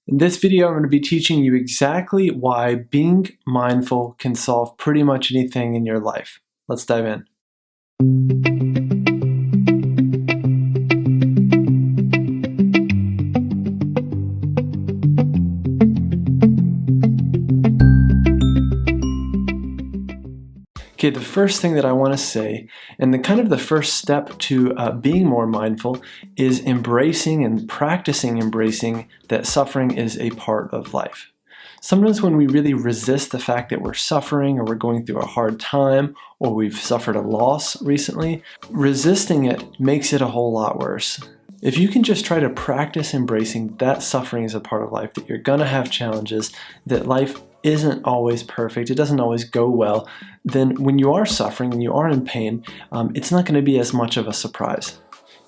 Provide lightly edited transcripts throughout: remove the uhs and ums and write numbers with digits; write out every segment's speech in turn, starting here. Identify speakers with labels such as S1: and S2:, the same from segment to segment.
S1: In this video, I'm going to be teaching you exactly why being mindful can solve pretty much anything in your life. Let's dive in. Okay, the first thing that I want to say, and the first step to being more mindful, is embracing and practicing embracing that suffering is a part of life. Sometimes when we really resist the fact that we're suffering or we're going through a hard time or we've suffered a loss recently, resisting it makes it a whole lot worse. If you can just try to practice embracing that suffering is a part of life, that you're going to have challenges, that life isn't always perfect, it doesn't always go well, then when you are suffering and you are in pain, it's not going to be as much of a surprise.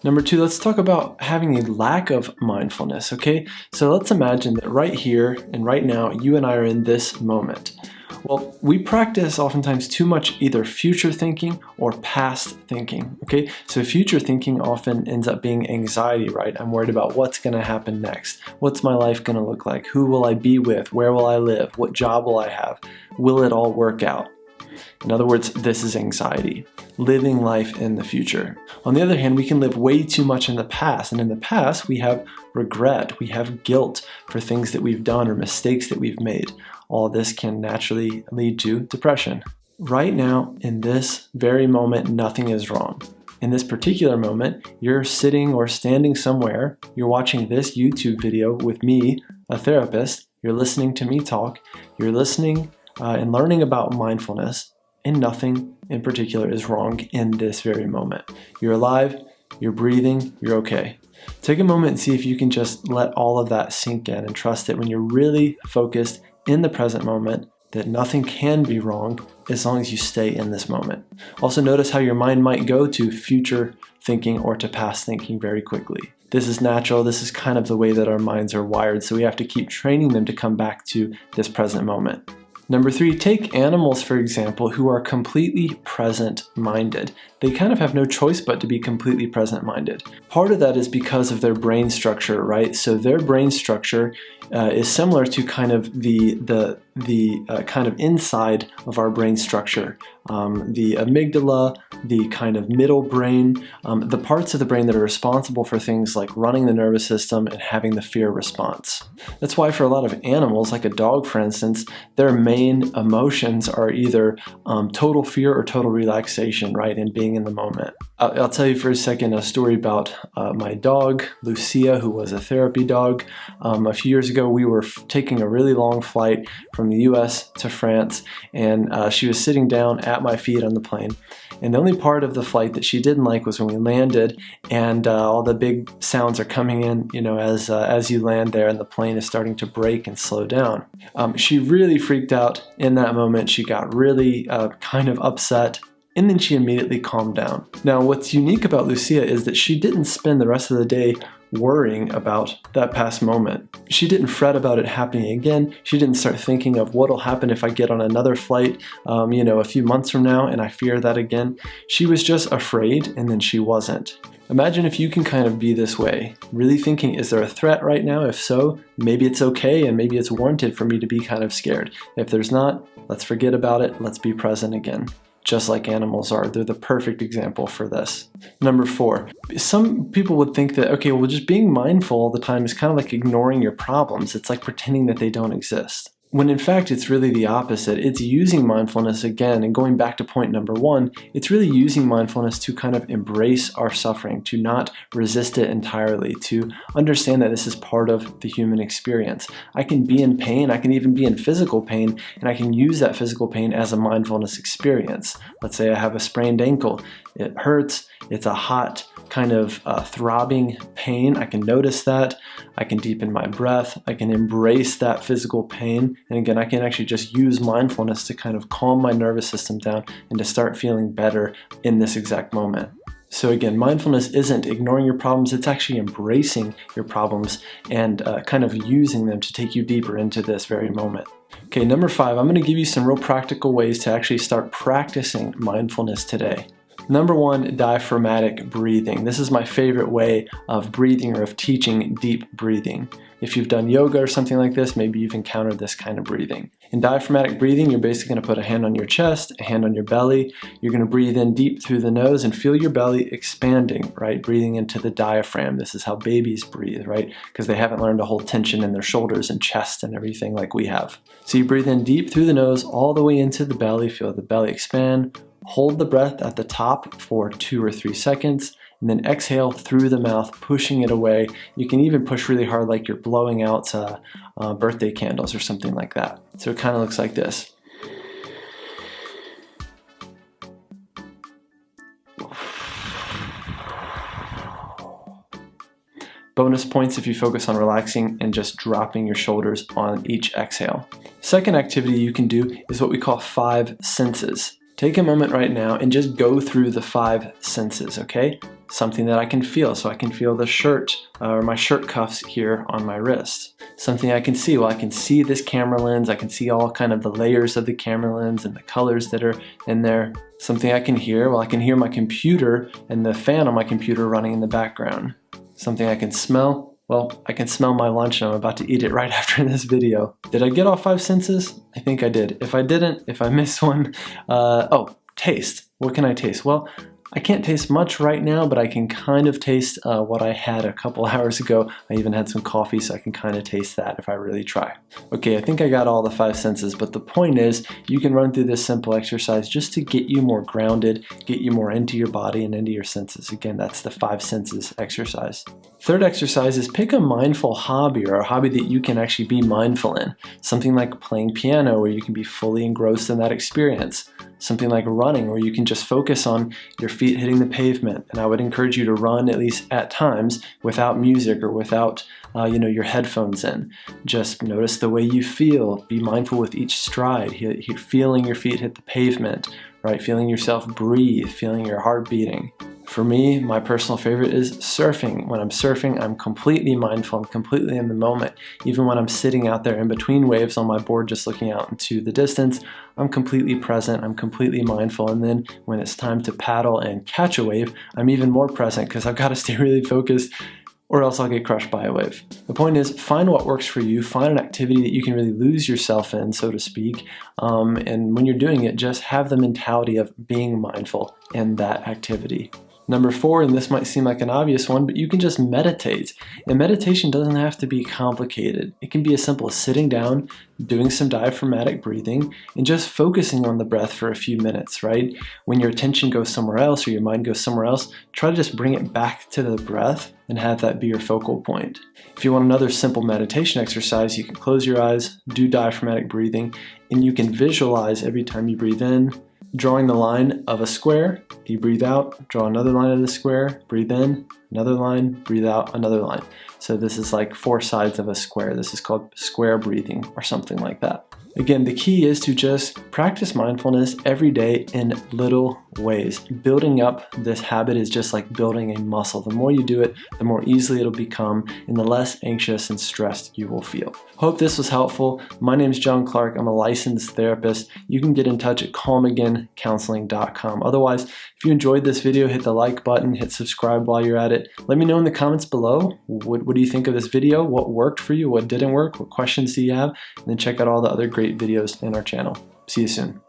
S1: Number two, let's talk about having a lack of mindfulness, okay? So let's imagine that right here and right now, you and I are in this moment. Well, we practice oftentimes too much either future thinking or past thinking, okay? So future thinking often ends up being anxiety, right? I'm worried about what's gonna happen next. What's my life gonna look like? Who will I be with? Where will I live? What job will I have? Will it all work out? In other words, this is anxiety, living life in the future. On the other hand, we can live way too much in the past, and in the past we have regret, we have guilt for things that we've done or mistakes that we've made. All this can naturally lead to depression. Right now, in this very moment, nothing is wrong. In this particular moment, you're sitting or standing somewhere, you're watching this YouTube video with me, a therapist, you're listening to me talk, you're listening and learning about mindfulness, and nothing in particular is wrong in this very moment. You're alive, you're breathing, you're okay. Take a moment and see if you can just let all of that sink in and trust that when you're really focused in the present moment, that nothing can be wrong as long as you stay in this moment. Also notice how your mind might go to future thinking or to past thinking very quickly. This is natural, this is kind of the way that our minds are wired, so we have to keep training them to come back to this present moment. Number three, take animals, for example, who are completely present-minded. They kind of have no choice but to be completely present-minded. Part of that is because of their brain structure, right? So their brain structure is similar to kind of the kind of inside of our brain structure. The amygdala, the kind of middle brain, the parts of the brain that are responsible for things like running the nervous system and having the fear response. That's why for a lot of animals, like a dog for instance, their main emotions are either total fear or total relaxation, right, and being in the moment. I'll tell you for a second a story about my dog, Lucia, who was a therapy dog. A few years ago, we were taking a really long flight from the US to France, and she was sitting down at my feet on the plane. And the only part of the flight that she didn't like was when we landed and all the big sounds are coming in, you know, as you land there and the plane is starting to brake and slow down. She really freaked out in that moment. She got really kind of upset. And then she immediately calmed down. Now, what's unique about Lucia is that she didn't spend the rest of the day worrying about that past moment. She didn't fret about it happening again. She didn't start thinking of what'll happen if I get on another flight, you know, a few months from now and I fear that again. She was just afraid and then she wasn't. Imagine if you can kind of be this way, really thinking, is there a threat right now? If so, maybe it's okay and maybe it's warranted for me to be kind of scared. If there's not, let's forget about it. Let's be present again. Just like animals are. They're the perfect example for this. Number four, some people would think that, okay, well, just being mindful all the time is kind of like ignoring your problems. It's like pretending that they don't exist. When in fact, it's really the opposite. It's using mindfulness again, and going back to point number one, it's really using mindfulness to kind of embrace our suffering, to not resist it entirely, to understand that this is part of the human experience. I can be in pain, I can even be in physical pain, and I can use that physical pain as a mindfulness experience. Let's say I have a sprained ankle. It hurts, it's a hot kind of throbbing pain. I can notice that. I can deepen my breath. I can embrace that physical pain. And again, I can actually just use mindfulness to kind of calm my nervous system down and to start feeling better in this exact moment. So again, mindfulness isn't ignoring your problems, it's actually embracing your problems and kind of using them to take you deeper into this very moment. Okay, number five, I'm going to give you some real practical ways to actually start practicing mindfulness today. Number one, diaphragmatic breathing. This is my favorite way of breathing or of teaching deep breathing. If you've done yoga or something like this, maybe you've encountered this kind of breathing. In diaphragmatic breathing, you're basically going to put a hand on your chest, a hand on your belly. You're going to breathe in deep through the nose and feel your belly expanding, right? Breathing into the diaphragm. This is how babies breathe, right? Because they haven't learned to hold tension in their shoulders and chest and everything like we have. So you breathe in deep through the nose all the way into the belly. Feel the belly expand. Hold the breath at the top for 2 or 3 seconds. And then exhale through the mouth, pushing it away. You can even push really hard like you're blowing out birthday candles or something like that. So it kind of looks like this. Bonus points if you focus on relaxing and just dropping your shoulders on each exhale. Second activity you can do is what we call 5 senses. Take a moment right now and just go through the 5 senses, okay? Something that I can feel, so I can feel the shirt or my shirt cuffs here on my wrist. Something I can see, well, I can see this camera lens, I can see all kind of the layers of the camera lens and the colors that are in there. Something I can hear, well, I can hear my computer and the fan on my computer running in the background. Something I can smell, well, I can smell my lunch and I'm about to eat it right after this video. Did I get all 5 senses? I think I did. If I didn't, if I missed one, taste. What can I taste? Well, I can't taste much right now, but I can kind of taste what I had a couple hours ago. I even had some coffee, so I can kind of taste that if I really try. Okay, I think I got all the 5 senses, but the point is you can run through this simple exercise just to get you more grounded, get you more into your body and into your senses. Again, that's the 5 senses exercise. Third exercise is pick a mindful hobby or a hobby that you can actually be mindful in. Something like playing piano where you can be fully engrossed in that experience. Something like running where you can just focus on your feet hitting the pavement. And I would encourage you to run at least at times without music or without your headphones in. Just notice the way you feel. Be mindful with each stride. Feeling your feet hit the pavement, right? Feeling yourself breathe, feeling your heart beating. For me, my personal favorite is surfing. When I'm surfing, I'm completely mindful, I'm completely in the moment. Even when I'm sitting out there in between waves on my board just looking out into the distance, I'm completely present, I'm completely mindful. And then when it's time to paddle and catch a wave, I'm even more present because I've got to stay really focused or else I'll get crushed by a wave. The point is, find what works for you, find an activity that you can really lose yourself in, so to speak, and when you're doing it, just have the mentality of being mindful in that activity. Number 4, and this might seem like an obvious one, but you can just meditate. And meditation doesn't have to be complicated. It can be as simple as sitting down, doing some diaphragmatic breathing, and just focusing on the breath for a few minutes, right? When your attention goes somewhere else or your mind goes somewhere else, try to just bring it back to the breath and have that be your focal point. If you want another simple meditation exercise, you can close your eyes, do diaphragmatic breathing, and you can visualize every time you breathe in, drawing the line of a square. You breathe out, draw another line of the square, breathe in, another line, breathe out, another line. So this is like 4 sides of a square. This is called square breathing or something like that. Again, the key is to just practice mindfulness every day in little ways. Building up this habit is just like building a muscle. The more you do it, the more easily it'll become and the less anxious and stressed you will feel. Hope this was helpful. My name is John Clark. I'm a licensed therapist. You can get in touch at calmagaincounseling.com. Otherwise, if you enjoyed this video, hit the like button, hit subscribe while you're at it. Let me know in the comments below. What do you think of this video? What worked for you? What didn't work? What questions do you have? And then check out all the other great videos in our channel. See you soon.